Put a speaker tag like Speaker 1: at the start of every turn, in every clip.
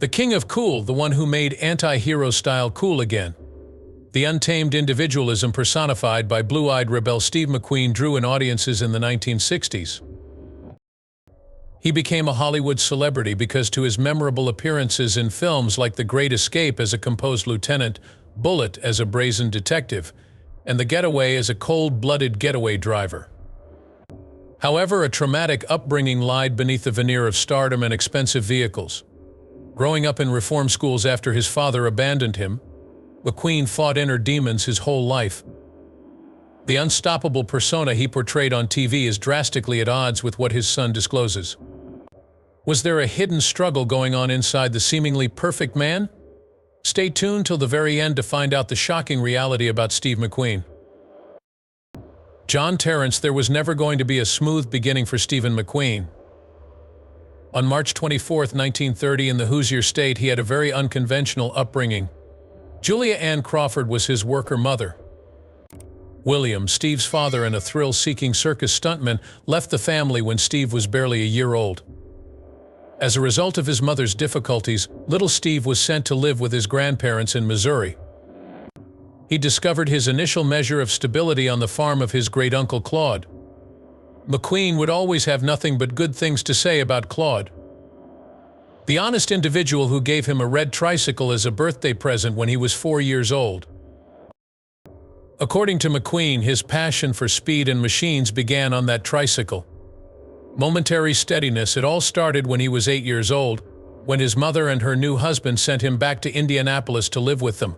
Speaker 1: The king of cool, the one who made anti-hero style cool again. The untamed individualism personified by blue-eyed rebel Steve McQueen drew in audiences in the 1960s. He became a Hollywood celebrity because to his memorable appearances in films like The Great Escape as a composed lieutenant, Bullet as a brazen detective, and The Getaway as a cold-blooded getaway driver. However, a traumatic upbringing lied beneath the veneer of stardom and expensive vehicles. Growing up in reform schools after his father abandoned him, McQueen fought inner demons his whole life. The unstoppable persona he portrayed on TV is drastically at odds with what his son discloses. Was there a hidden struggle going on inside the seemingly perfect man? Stay tuned till the very end to find out the shocking reality about Steve McQueen. John Terrence, there was never going to be a smooth beginning for Stephen McQueen. On March 24, 1930, in the Hoosier State, he had a very unconventional upbringing. Julia Ann Crawford was his worker mother. William, Steve's father and a thrill-seeking circus stuntman, left the family when Steve was barely a year old. As a result of his mother's difficulties, little Steve was sent to live with his grandparents in Missouri. He discovered his initial measure of stability on the farm of his great-uncle Claude. McQueen would always have nothing but good things to say about Claude, the honest individual who gave him a red tricycle as a birthday present when he was 4 years old. According to McQueen, his passion for speed and machines began on that tricycle. Momentary steadiness, it all started when he was 8 years old, when his mother and her new husband sent him back to Indianapolis to live with them.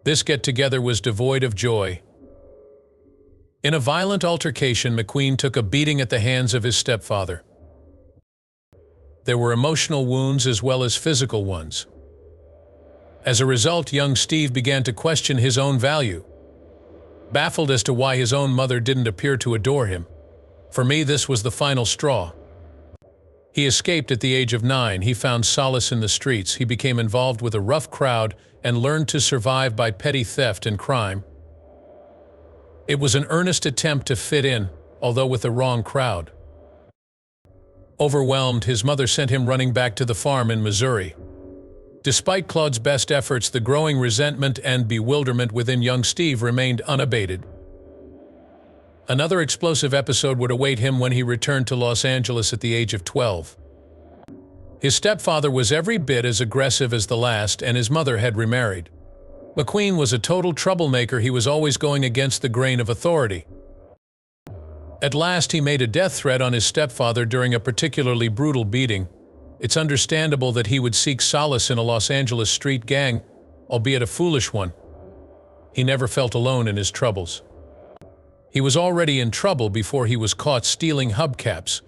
Speaker 1: This get-together was devoid of joy. In a violent altercation, McQueen took a beating at the hands of his stepfather. There were emotional wounds as well as physical ones. As a result, young Steve began to question his own value. Baffled as to why his own mother didn't appear to adore him. For me, this was the final straw. He escaped at the age of 9. He found solace in the streets. He became involved with a rough crowd and learned to survive by petty theft and crime. It was an earnest attempt to fit in, although with the wrong crowd. Overwhelmed, his mother sent him running back to the farm in Missouri. Despite Claude's best efforts, the growing resentment and bewilderment within young Steve remained unabated. Another explosive episode would await him when he returned to Los Angeles at the age of 12. His stepfather was every bit as aggressive as the last, and his mother had remarried. McQueen was a total troublemaker. He was always going against the grain of authority. At last, he made a death threat on his stepfather during a particularly brutal beating. It's understandable that he would seek solace in a Los Angeles street gang, albeit a foolish one. He never felt alone in his troubles. He was already in trouble before he was caught stealing hubcaps.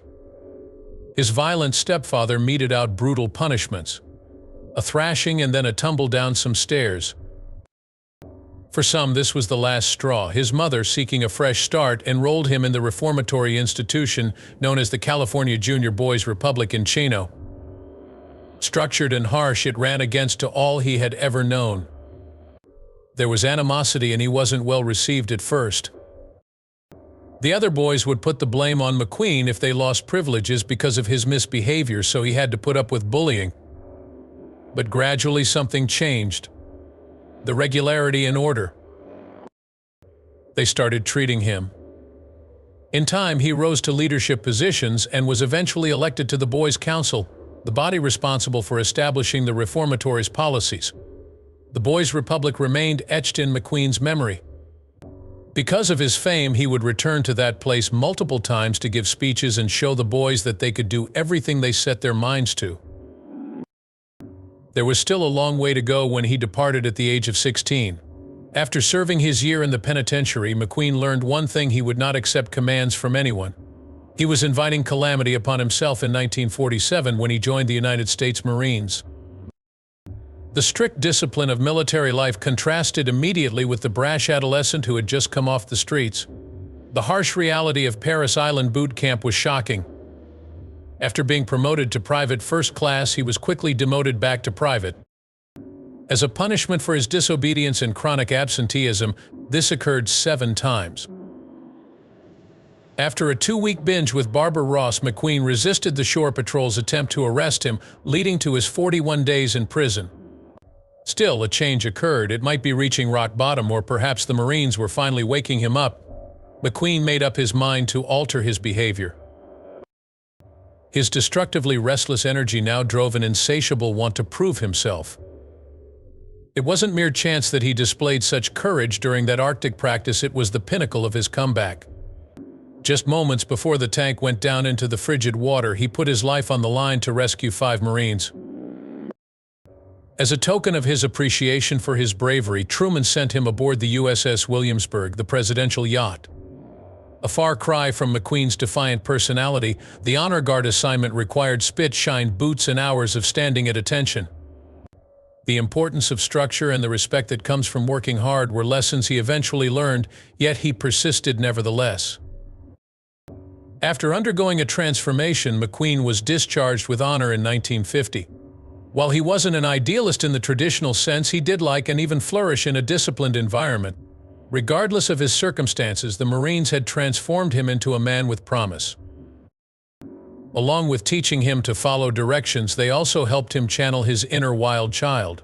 Speaker 1: His violent stepfather meted out brutal punishments. A thrashing and then a tumble down some stairs. For some, this was the last straw. His mother, seeking a fresh start, enrolled him in the reformatory institution known as the California Junior Boys Republic in Chino. Structured and harsh, it ran against to all he had ever known. There was animosity and he wasn't well received at first. The other boys would put the blame on McQueen if they lost privileges because of his misbehavior, so he had to put up with bullying. But gradually something changed. The regularity and order. They started treating him. In time, he rose to leadership positions and was eventually elected to the Boys' Council, the body responsible for establishing the reformatory's policies. The Boys' Republic remained etched in McQueen's memory. Because of his fame, he would return to that place multiple times to give speeches and show the boys that they could do everything they set their minds to. There was still a long way to go when he departed at the age of 16. After serving his year in the penitentiary, McQueen learned one thing: he would not accept commands from anyone. He was inviting calamity upon himself in 1947 when he joined the United States Marines. The strict discipline of military life contrasted immediately with the brash adolescent who had just come off the streets. The harsh reality of Paris Island boot camp was shocking. After being promoted to private first class, he was quickly demoted back to private. As a punishment for his disobedience and chronic absenteeism, this occurred 7 times. After a 2-week binge with Barbara Ross, McQueen resisted the Shore Patrol's attempt to arrest him, leading to his 41 days in prison. Still, a change occurred. It might be reaching rock bottom, or perhaps the Marines were finally waking him up. McQueen made up his mind to alter his behavior. His destructively restless energy now drove an insatiable want to prove himself. It wasn't mere chance that he displayed such courage during that Arctic practice. It was the pinnacle of his comeback. Just moments before the tank went down into the frigid water, he put his life on the line to rescue 5 Marines. As a token of his appreciation for his bravery, Truman sent him aboard the USS Williamsburg, the presidential yacht. A far cry from McQueen's defiant personality, the Honor Guard assignment required spit-shined boots and hours of standing at attention. The importance of structure and the respect that comes from working hard were lessons he eventually learned, yet he persisted nevertheless. After undergoing a transformation, McQueen was discharged with honor in 1950. While he wasn't an idealist in the traditional sense, he did like and even flourish in a disciplined environment. Regardless of his circumstances, the Marines had transformed him into a man with promise. Along with teaching him to follow directions, they also helped him channel his inner wild child.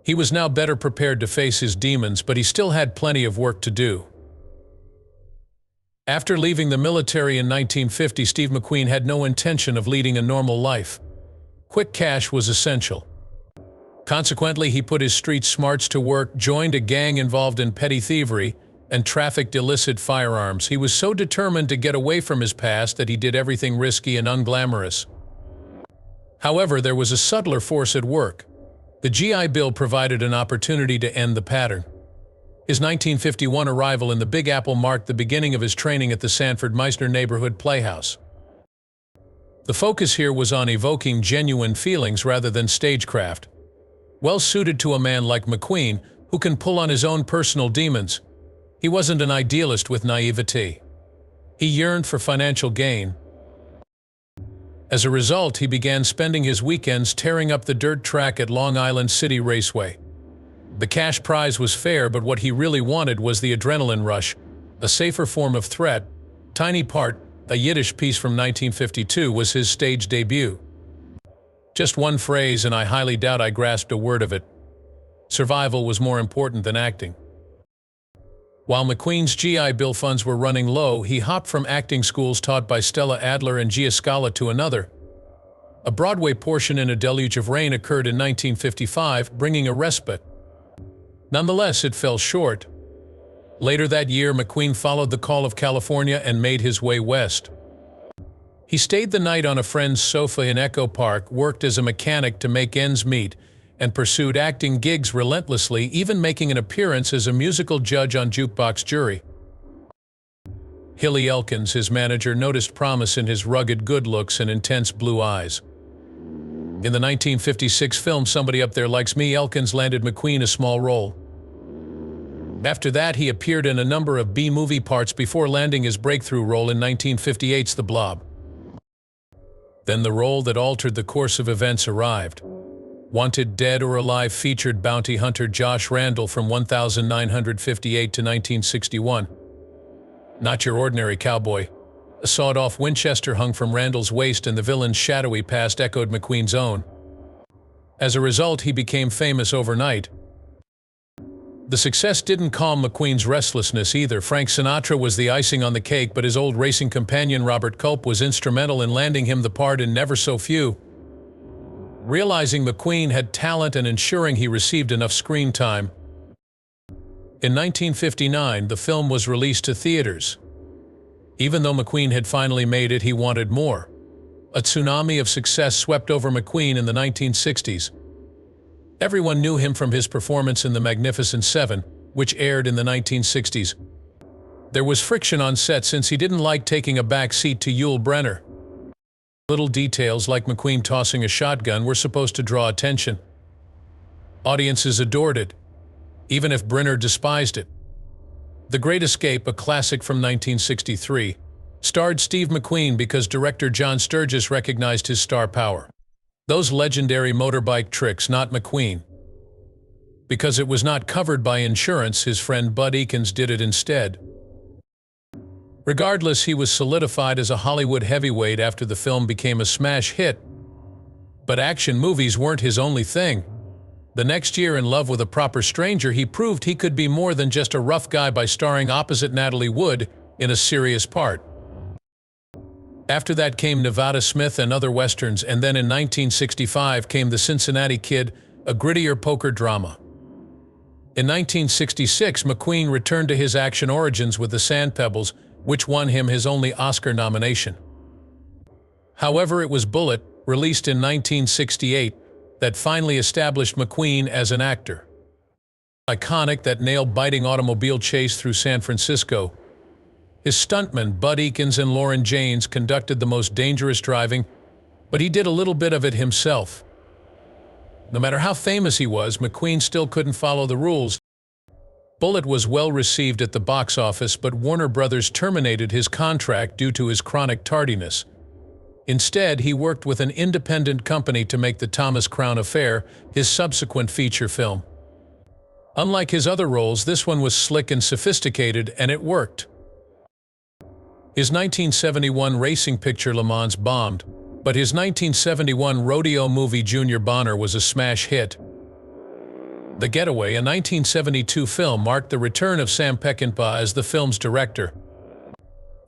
Speaker 1: He was now better prepared to face his demons, but he still had plenty of work to do. After leaving the military in 1950, Steve McQueen had no intention of leading a normal life. Quick cash was essential. Consequently, he put his street smarts to work, joined a gang involved in petty thievery, and trafficked illicit firearms. He was so determined to get away from his past that he did everything risky and unglamorous. However, there was a subtler force at work. The GI Bill provided an opportunity to end the pattern. His 1951 arrival in the Big Apple marked the beginning of his training at the Sanford Meisner Neighborhood Playhouse. The focus here was on evoking genuine feelings rather than stagecraft. Well suited to a man like McQueen, who can pull on his own personal demons. He wasn't an idealist with naivety. He yearned for financial gain. As a result, he began spending his weekends tearing up the dirt track at Long Island City Raceway. The cash prize was fair, but what he really wanted was the adrenaline rush, a safer form of threat. Tiny Part, a Yiddish piece from 1952, was his stage debut. Just one phrase, and I highly doubt I grasped a word of it. Survival was more important than acting. While McQueen's GI Bill funds were running low, he hopped from acting schools taught by Stella Adler and Gia Scala to another. A Broadway portion in A Deluge of Rain occurred in 1955, bringing a respite. Nonetheless, it fell short. Later that year, McQueen followed the call of California and made his way west. He stayed the night on a friend's sofa in Echo Park, worked as a mechanic to make ends meet, and pursued acting gigs relentlessly, even making an appearance as a musical judge on Jukebox Jury. Hilly Elkins, his manager, noticed promise in his rugged good looks and intense blue eyes. In the 1956 film Somebody Up There Likes Me, Elkins landed McQueen a small role. After that, he appeared in a number of B-movie parts before landing his breakthrough role in 1958's The Blob. Then the role that altered the course of events arrived. Wanted Dead or Alive featured bounty hunter Josh Randall from 1958 to 1961. Not your ordinary cowboy. A sawed-off Winchester hung from Randall's waist, and the villain's shadowy past echoed McQueen's own. As a result, he became famous overnight. The success didn't calm McQueen's restlessness either. Frank Sinatra was the icing on the cake, but his old racing companion Robert Culp was instrumental in landing him the part in Never So Few. Realizing McQueen had talent and ensuring he received enough screen time, in 1959, the film was released to theaters. Even though McQueen had finally made it, he wanted more. A tsunami of success swept over McQueen in the 1960s. Everyone knew him from his performance in The Magnificent Seven, which aired in the 1960s. There was friction on set since he didn't like taking a back seat to Yul Brynner. Little details like McQueen tossing a shotgun were supposed to draw attention. Audiences adored it, even if Brynner despised it. The Great Escape, a classic from 1963, starred Steve McQueen because director John Sturges recognized his star power. Those legendary motorbike tricks, not McQueen. Because it was not covered by insurance, his friend Bud Ekins did it instead. Regardless, he was solidified as a Hollywood heavyweight after the film became a smash hit. But action movies weren't his only thing. The next year, in Love with a Proper Stranger, he proved he could be more than just a rough guy by starring opposite Natalie Wood in a serious part. After that came Nevada Smith and Other Westerns, and then in 1965 came The Cincinnati Kid, a grittier poker drama. In 1966, McQueen returned to his action origins with The Sand Pebbles, which won him his only Oscar nomination. However, it was Bullitt, released in 1968, that finally established McQueen as an actor. Iconic, that nail-biting automobile chase through San Francisco. His stuntmen, Bud Ekins and Lauren Janes, conducted the most dangerous driving, but he did a little bit of it himself. No matter how famous he was, McQueen still couldn't follow the rules. Bullitt was well received at the box office, but Warner Brothers terminated his contract due to his chronic tardiness. Instead, he worked with an independent company to make The Thomas Crown Affair, his subsequent feature film. Unlike his other roles, this one was slick and sophisticated, and it worked. His 1971 racing picture Le Mans bombed, but his 1971 rodeo movie Junior Bonner was a smash hit. The Getaway, a 1972 film, marked the return of Sam Peckinpah as the film's director.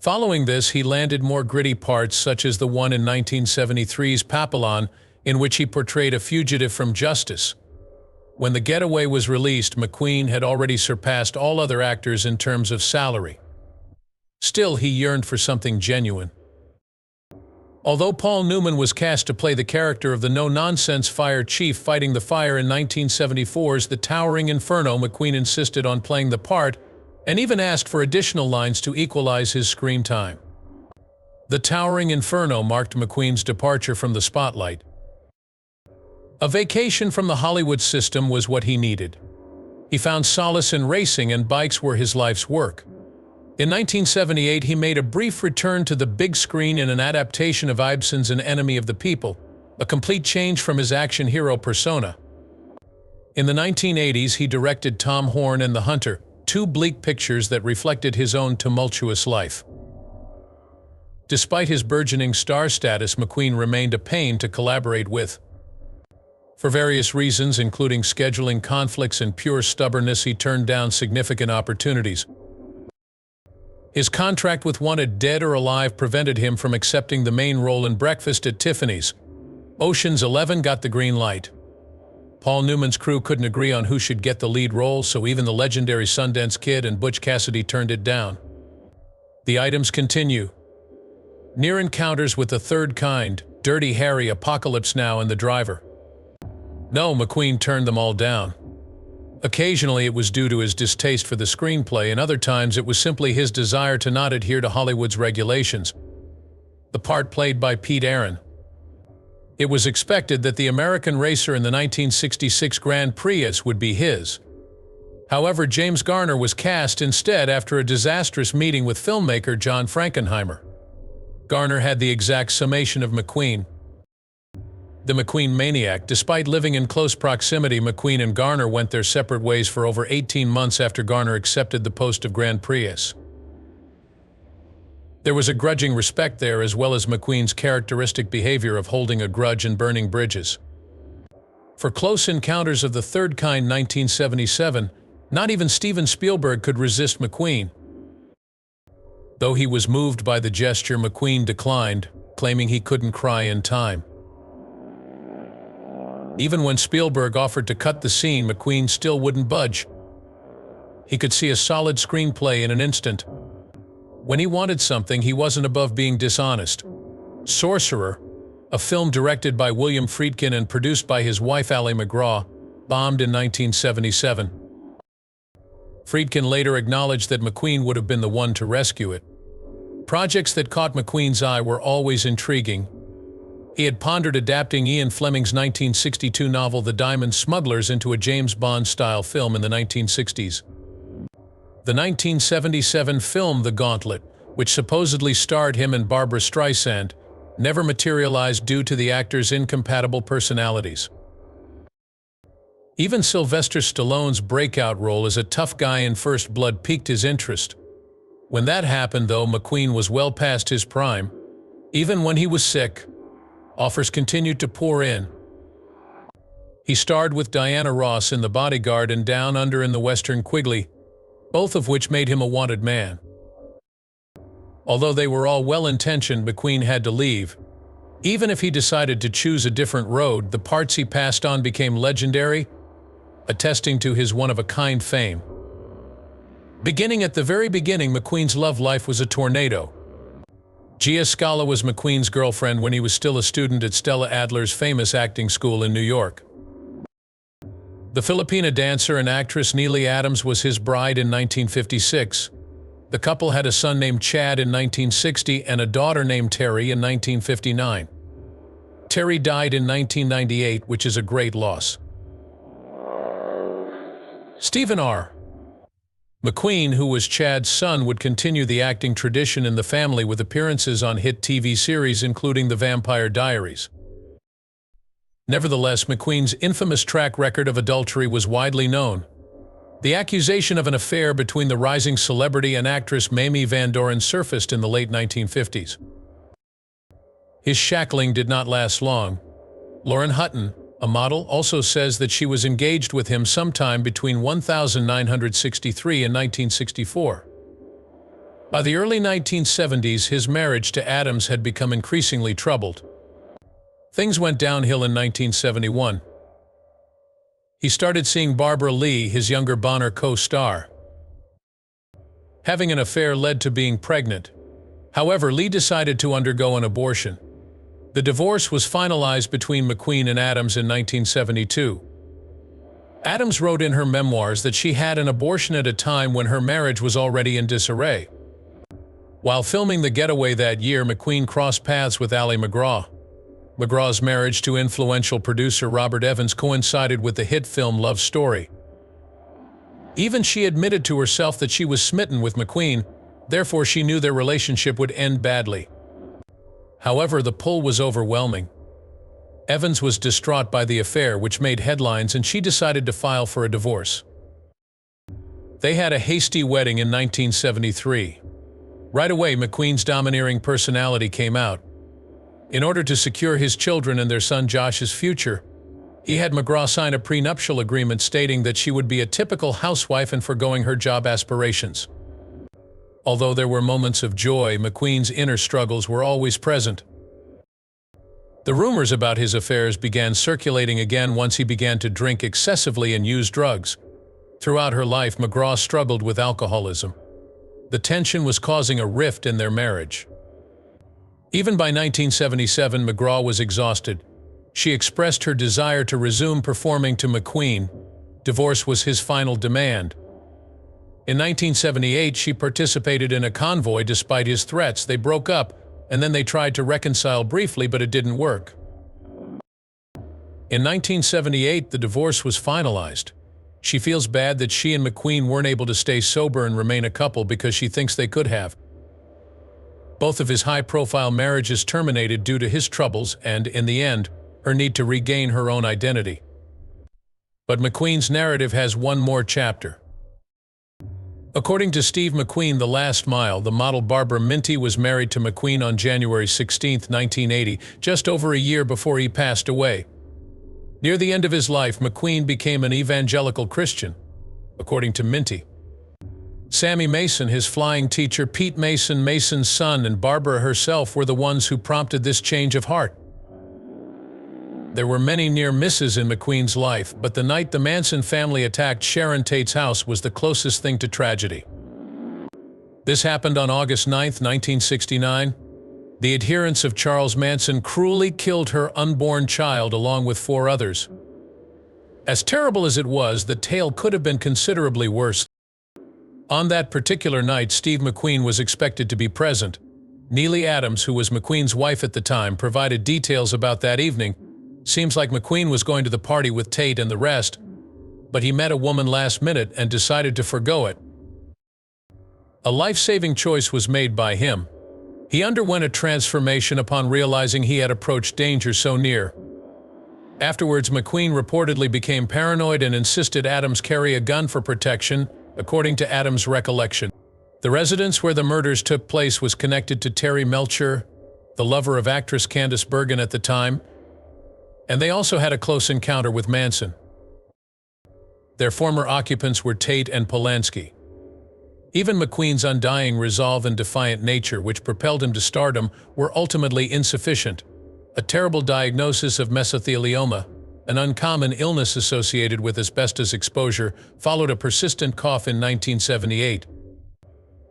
Speaker 1: Following this, he landed more gritty parts, such as the one in 1973's Papillon, in which he portrayed a fugitive from justice. When The Getaway was released, McQueen had already surpassed all other actors in terms of salary. Still, he yearned for something genuine. Although Paul Newman was cast to play the character of the no-nonsense fire chief fighting the fire in 1974's The Towering Inferno, McQueen insisted on playing the part and even asked for additional lines to equalize his screen time. The Towering Inferno marked McQueen's departure from the spotlight. A vacation from the Hollywood system was what he needed. He found solace in racing, and bikes were his life's work. In 1978, he made a brief return to the big screen in an adaptation of Ibsen's An Enemy of the People, a complete change from his action hero persona. In the 1980s, he directed Tom Horn and The Hunter, two bleak pictures that reflected his own tumultuous life. Despite his burgeoning star status, McQueen remained a pain to collaborate with. For various reasons, including scheduling conflicts and pure stubbornness, he turned down significant opportunities. His contract with Wanted Dead or Alive prevented him from accepting the main role in Breakfast at Tiffany's. Ocean's 11 got the green light. Paul Newman's crew couldn't agree on who should get the lead role, so even the legendary Sundance Kid and Butch Cassidy turned it down. The items continue. Near Encounters with the Third Kind, Dirty Harry, Apocalypse Now, and The Driver. No, McQueen turned them all down. Occasionally it was due to his distaste for the screenplay, and other times it was simply his desire to not adhere to Hollywood's regulations. The part played by Pete Aaron. It was expected that the American racer in the 1966 Grand Prix would be his. However, James Garner was cast instead after a disastrous meeting with filmmaker John Frankenheimer. Garner had the exact summation of McQueen. The McQueen maniac. Despite living in close proximity, McQueen and Garner went their separate ways for over 18 months after Garner accepted the post of Grand Prix. There was a grudging respect there, as well as McQueen's characteristic behavior of holding a grudge and burning bridges. For Close Encounters of the Third Kind 1977, not even Steven Spielberg could resist McQueen. Though he was moved by the gesture, McQueen declined, claiming he couldn't cry in time. Even when Spielberg offered to cut the scene, McQueen still wouldn't budge. He could see a solid screenplay in an instant. When he wanted something, he wasn't above being dishonest. Sorcerer, a film directed by William Friedkin and produced by his wife Ally McGraw, bombed in 1977. Friedkin later acknowledged that McQueen would have been the one to rescue it. Projects that caught McQueen's eye were always intriguing. He had pondered adapting Ian Fleming's 1962 novel The Diamond Smugglers into a James Bond-style film in the 1960s. The 1977 film The Gauntlet, which supposedly starred him and Barbra Streisand, never materialized due to the actors' incompatible personalities. Even Sylvester Stallone's breakout role as a tough guy in First Blood piqued his interest. When that happened, though, McQueen was well past his prime. Even when he was sick, offers continued to pour in. He starred with Diana Ross in The Bodyguard and Down Under in the Western Quigley, both of which made him a wanted man. Although they were all well-intentioned, McQueen had to leave. Even if he decided to choose a different road, the parts he passed on became legendary, attesting to his one-of-a-kind fame. Beginning at the very beginning, McQueen's love life was a tornado. Gia Scala was McQueen's girlfriend when he was still a student at Stella Adler's famous acting school in New York. The Filipina dancer and actress Neely Adams was his bride in 1956. The couple had a son named Chad in 1960 and a daughter named Terry in 1959. Terry died in 1998, which is a great loss. Stephen R. McQueen, who was Chad's son, would continue the acting tradition in the family with appearances on hit TV series including The Vampire Diaries. Nevertheless, McQueen's infamous track record of adultery was widely known. The accusation of an affair between the rising celebrity and actress Mamie Van Doren surfaced in the late 1950s. His shackling did not last long. Lauren Hutton, a model, also says that she was engaged with him sometime between 1963 and 1964. By the early 1970s, his marriage to Adams had become increasingly troubled. Things went downhill in 1971. He started seeing Barbara Lee, his younger Bonner co-star. Having an affair led to being pregnant. However, Lee decided to undergo an abortion. The divorce was finalized between McQueen and Adams in 1972. Adams wrote in her memoirs that she had an abortion at a time when her marriage was already in disarray. While filming The Getaway that year, McQueen crossed paths with Ali MacGraw. MacGraw's marriage to influential producer Robert Evans coincided with the hit film Love Story. Even she admitted to herself that she was smitten with McQueen, therefore she knew their relationship would end badly. However, the pull was overwhelming. Evans was distraught by the affair, which made headlines, and she decided to file for a divorce. They had a hasty wedding in 1973. Right away, McQueen's domineering personality came out. In order to secure his children and their son Josh's future, he had MacGraw sign a prenuptial agreement stating that she would be a typical housewife and foregoing her job aspirations. Although there were moments of joy, McQueen's inner struggles were always present. The rumors about his affairs began circulating again once he began to drink excessively and use drugs. Throughout her life, MacGraw struggled with alcoholism. The tension was causing a rift in their marriage. Even by 1977, MacGraw was exhausted. She expressed her desire to resume performing to McQueen. Divorce was his final demand. In 1978, she participated in a convoy despite his threats. They broke up, and then they tried to reconcile briefly, but it didn't work. In 1978, the divorce was finalized. She feels bad that she and McQueen weren't able to stay sober and remain a couple because she thinks they could have. Both of his high-profile marriages terminated due to his troubles and, in the end, her need to regain her own identity. But McQueen's narrative has one more chapter. According to Steve McQueen, The Last Mile, the model Barbara Minty was married to McQueen on January 16, 1980, just over a year before he passed away. Near the end of his life, McQueen became an evangelical Christian, according to Minty. Sammy Mason, his flying teacher, Pete Mason, Mason's son, and Barbara herself were the ones who prompted this change of heart. There were many near misses in McQueen's life, but the night the Manson family attacked Sharon Tate's house was the closest thing to tragedy. This happened on August 9, 1969. The adherents of Charles Manson cruelly killed her unborn child along with 4 others. As terrible as it was, the tale could have been considerably worse. On that particular night, Steve McQueen was expected to be present. Neely Adams, who was McQueen's wife at the time, provided details about that evening. Seems like McQueen was going to the party with Tate and the rest, but he met a woman last minute and decided to forgo it. A life-saving choice was made by him. He underwent a transformation upon realizing he had approached danger so near. Afterwards, McQueen reportedly became paranoid and insisted Adams carry a gun for protection, according to Adams' recollection. The residence where the murders took place was connected to Terry Melcher, the lover of actress Candice Bergen at the time, and they also had a close encounter with Manson. Their former occupants were Tate and Polanski. Even McQueen's undying resolve and defiant nature, which propelled him to stardom, were ultimately insufficient. A terrible diagnosis of mesothelioma, an uncommon illness associated with asbestos exposure, followed a persistent cough in 1978.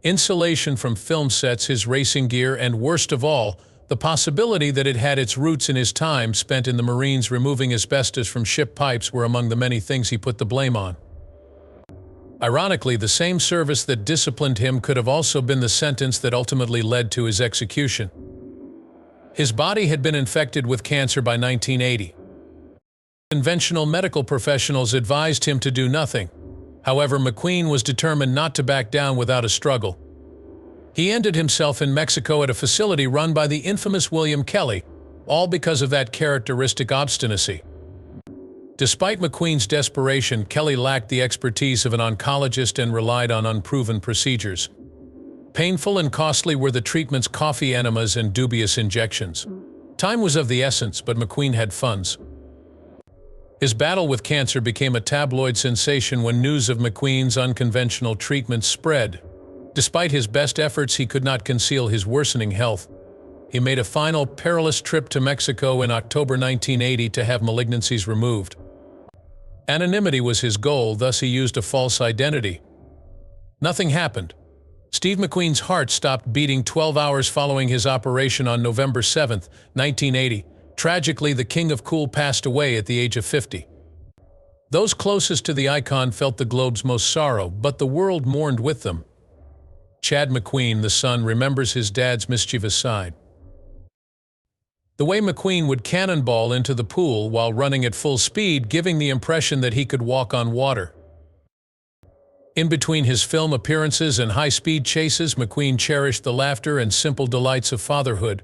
Speaker 1: Insulation from film sets, his racing gear, and worst of all, the possibility that it had its roots in his time spent in the Marines removing asbestos from ship pipes were among the many things he put the blame on. Ironically, the same service that disciplined him could have also been the sentence that ultimately led to his execution. His body had been infected with cancer by 1980. Conventional medical professionals advised him to do nothing. However, McQueen was determined not to back down without a struggle. He ended himself in Mexico at a facility run by the infamous William Kelly, all because of that characteristic obstinacy. Despite McQueen's desperation, Kelly lacked the expertise of an oncologist and relied on unproven procedures. Painful and costly were the treatment's coffee enemas and dubious injections. Time was of the essence, but McQueen had funds. His battle with cancer became a tabloid sensation when news of McQueen's unconventional treatment spread. Despite his best efforts, he could not conceal his worsening health. He made a final, perilous trip to Mexico in October 1980 to have malignancies removed. Anonymity was his goal, thus he used a false identity. Nothing happened. Steve McQueen's heart stopped beating 12 hours following his operation on November 7, 1980. Tragically, the King of Cool passed away at the age of 50. Those closest to the icon felt the globe's most sorrow, but the world mourned with them. Chad McQueen, the son, remembers his dad's mischievous side. The way McQueen would cannonball into the pool while running at full speed, giving the impression that he could walk on water. In between his film appearances and high-speed chases, McQueen cherished the laughter and simple delights of fatherhood.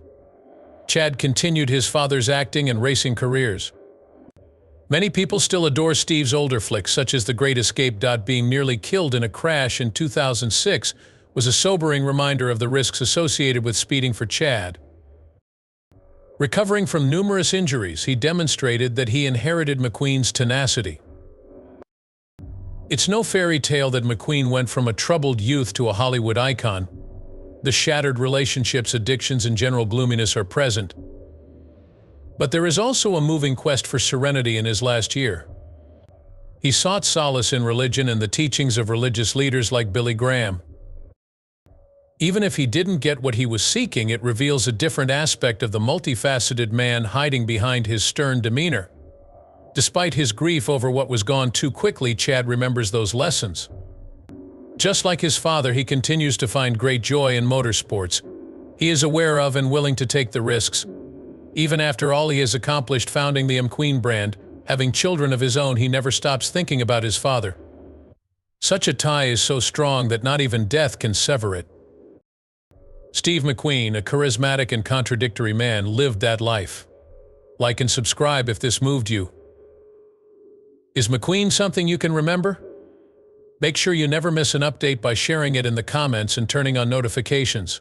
Speaker 1: Chad continued his father's acting and racing careers. Many people still adore Steve's older flicks, such as The Great Escape. Being nearly killed in a crash in 2006 was a sobering reminder of the risks associated with speeding for Chad. Recovering from numerous injuries, he demonstrated that he inherited McQueen's tenacity. It's no fairy tale that McQueen went from a troubled youth to a Hollywood icon. The shattered relationships, addictions, and general gloominess are present. But there is also a moving quest for serenity in his last year. He sought solace in religion and the teachings of religious leaders like Billy Graham. Even if he didn't get what he was seeking, it reveals a different aspect of the multifaceted man hiding behind his stern demeanor. Despite his grief over what was gone too quickly, Chad remembers those lessons. Just like his father, he continues to find great joy in motorsports. He is aware of and willing to take the risks. Even after all he has accomplished, founding the McQueen brand, having children of his own, he never stops thinking about his father. Such a tie is so strong that not even death can sever it. Steve McQueen, a charismatic and contradictory man, lived that life. Like and subscribe if this moved you. Is McQueen something you can remember? Make sure you never miss an update by sharing it in the comments and turning on notifications.